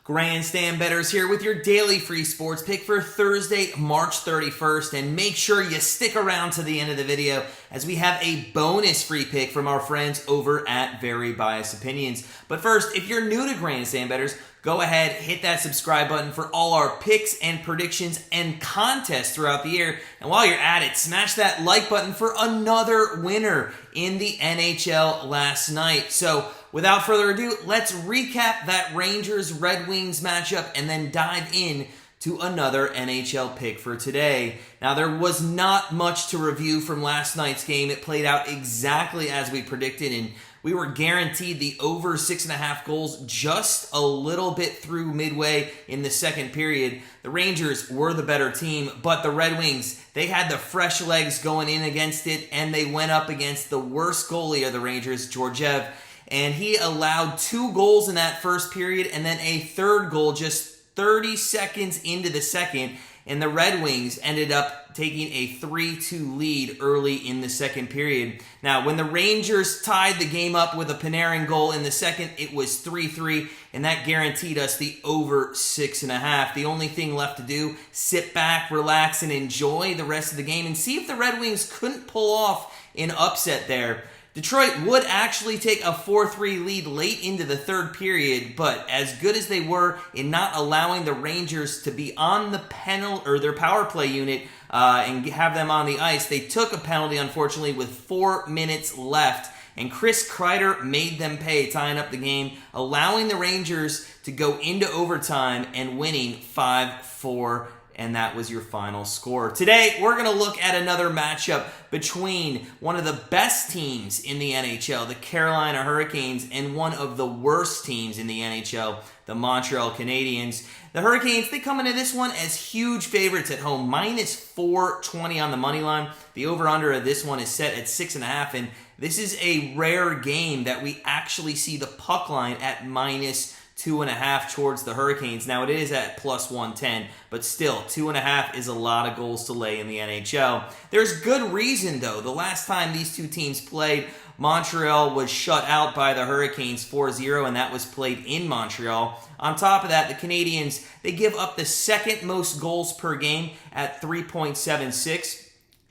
Grandstand Bettors here with your daily free sports pick for Thursday, March 31st. And make sure you stick around to the end of the video as we have a bonus free pick from our friends over at Very Biased Opinions. But first, if you're new to Grandstand Bettors, go ahead, hit that subscribe button for all our picks and predictions and contests throughout the year. And while you're at it, smash that like button for another winner in the NHL last night. So without further ado, let's recap that Rangers-Red Wings matchup and then dive in to another NHL pick for today. Now, there was not much to review from last night's game. It played out exactly as we predicted, and we were guaranteed the over 6.5 goals just a little bit through midway in the second period. The Rangers were the better team, but the Red Wings, they had the fresh legs going in against it, and they went up against the worst goalie of the Rangers, Georgiev, and he allowed 2 goals in that first period and then a third goal just 30 seconds into the second, and the Red Wings ended up taking a 3-2 lead early in the second period. Now, when the Rangers tied the game up with a Panarin goal in the second, it was 3-3, and that guaranteed us the over 6.5. The only thing left to do, sit back, relax, and enjoy the rest of the game and see if the Red Wings couldn't pull off an upset there. Detroit would actually take a 4-3 lead late into the third period, but as good as they were in not allowing the Rangers to be on the penalty or their power play unit and have them on the ice, they took a penalty, unfortunately, with 4 minutes left, and Chris Kreider made them pay, tying up the game, allowing the Rangers to go into overtime and winning 5-4. And that was your final score. Today, we're going to look at another matchup between one of the best teams in the NHL, the Carolina Hurricanes, and one of the worst teams in the NHL, the Montreal Canadiens. The Hurricanes, they come into this one as huge favorites at home, minus 420 on the money line. The over-under of this one is set at 6.5, and this is a rare game that we actually see the puck line at minus 2.5 towards the Hurricanes. Now, it is at plus 110, but still, 2.5 is a lot of goals to lay in the NHL. There's good reason, though. The last time these two teams played, Montreal was shut out by the Hurricanes 4-0, and that was played in Montreal. On top of that, the Canadiens, they give up the second most goals per game at 3.76.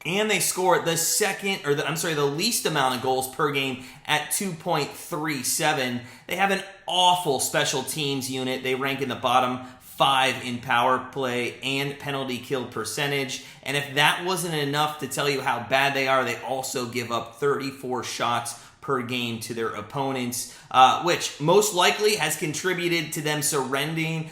And they score the least amount of goals per game at 2.37. They have an awful special teams unit. They rank in the bottom 5 in power play and penalty kill percentage. And if that wasn't enough to tell you how bad they are, they also give up 34 shots per game to their opponents, which most likely has contributed to them surrendering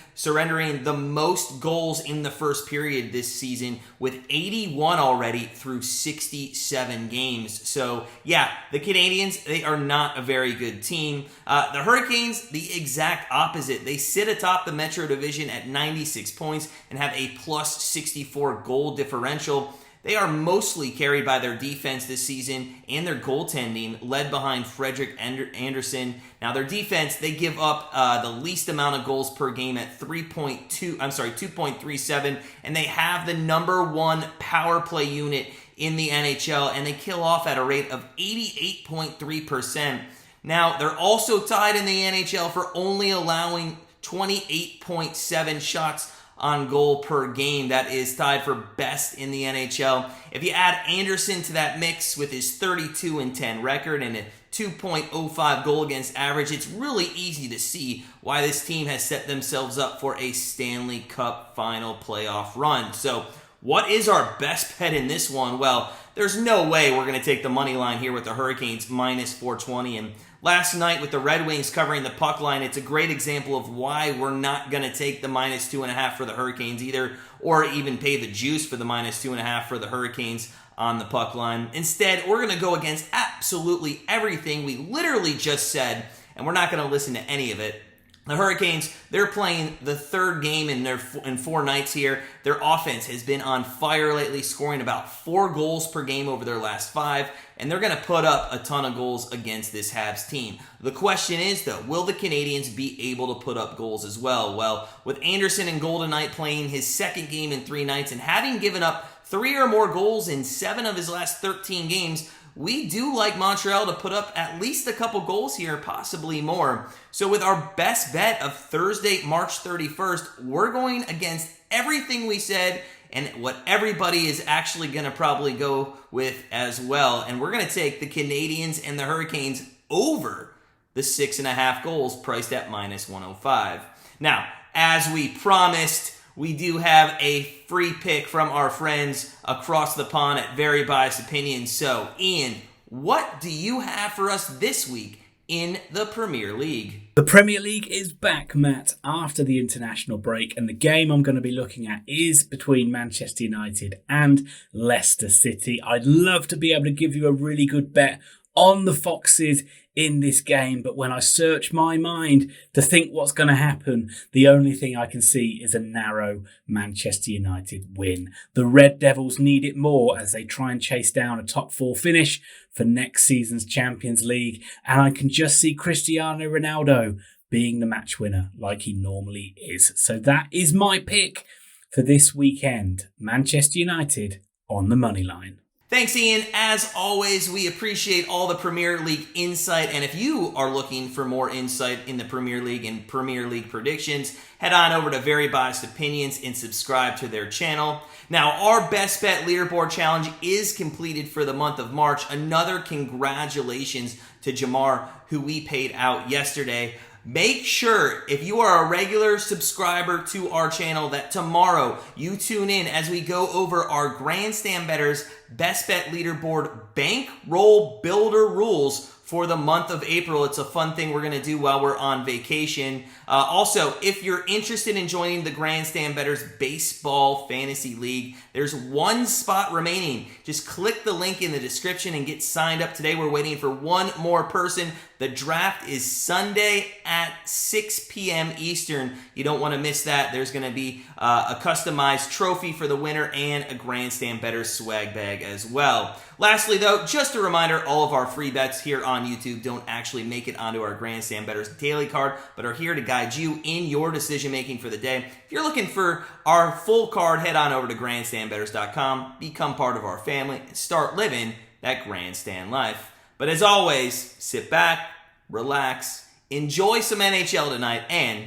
the most goals in the first period this season, with 81 already through 67 games. So, yeah, the Canadiens, they are not a very good team. The Hurricanes, the exact opposite. They sit atop the Metro Division at 96 points and have a plus 64 goal differential. They are mostly carried by their defense this season and their goaltending, led behind Frederik Andersen. Now, their defense, they give up the least amount of goals per game at 2.37, and they have the number 1 power play unit in the NHL, and they kill off at a rate of 88.3%. Now, they're also tied in the NHL for only allowing 28.7 shots on goal per game. That is tied for best in the NHL. If you add Anderson to that mix with his 32-10 record and a 2.05 goal against average, it's really easy to see why this team has set themselves up for a Stanley Cup final playoff run. So, what is our best bet in this one? Well, there's no way we're going to take the money line here with the Hurricanes minus 420. And last night with the Red Wings covering the puck line, it's a great example of why we're not going to take the minus 2.5 for the Hurricanes either, or even pay the juice for the minus 2.5 for the Hurricanes on the puck line. Instead, we're going to go against absolutely everything we literally just said, and we're not going to listen to any of it. The Hurricanes, they're playing the third game in 4 nights here. Their offense has been on fire lately, scoring about 4 goals per game over their last 5, and they're going to put up a ton of goals against this Habs team. The question is, though, will the Canadiens be able to put up goals as well? Well, with Anderson and goal tonight playing his second game in 3 nights and having given up 3 or more goals in 7 of his last 13 games. We do like Montreal to put up at least a couple goals here, possibly more. So with our best bet of Thursday, March 31st, we're going against everything we said and what everybody is actually going to probably go with as well. And we're going to take the Canadiens and the Hurricanes over the 6.5 goals, priced at -105. Now, as we promised, we do have a free pick from our friends across the pond at Very Biased Opinions. So, Ian, what do you have for us this week in the Premier League? The Premier League is back, Matt, after the international break, and the game I'm going to be looking at is between Manchester United and Leicester City. I'd love to be able to give you a really good bet on the Foxes in this game, but when I search my mind to think what's going to happen, the only thing I can see is a narrow Manchester United win. The Red Devils need it more as they try and chase down a top 4 finish for next season's Champions League, and I can just see Cristiano Ronaldo being the match winner like he normally is. So that is my pick for this weekend. Manchester United on the money line. Thanks, Ian. As always, we appreciate all the Premier League insight. And if you are looking for more insight in the Premier League and Premier League predictions, head on over to Very Biased Opinions and subscribe to their channel. Now, our Best Bet Leaderboard Challenge is completed for the month of March. Another congratulations to Jamar, who we paid out yesterday. Make sure, if you are a regular subscriber to our channel, that tomorrow you tune in as we go over our Grandstand Bettors Best Bet Leaderboard Bankroll Builder rules for the month of April. It's a fun thing we're going to do while we're on vacation. Also, if you're interested in joining the Grandstand Bettors Baseball Fantasy League, there's 1 spot remaining. Just click the link in the description and get signed up today. We're waiting for 1 more person. The draft is Sunday at 6 p.m. Eastern. You don't want to miss that. There's going to be a customized trophy for the winner and a Grandstand Bettors swag bag as well. Lastly, though, just a reminder, all of our free bets here on YouTube don't actually make it onto our Grandstand Bettors daily card, but are here to guide you in your decision-making for the day. If you're looking for our full card, head on over to grandstandbettors.com, become part of our family, and start living that grandstand life. But as always, sit back, relax, enjoy some NHL tonight, and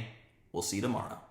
we'll see you tomorrow.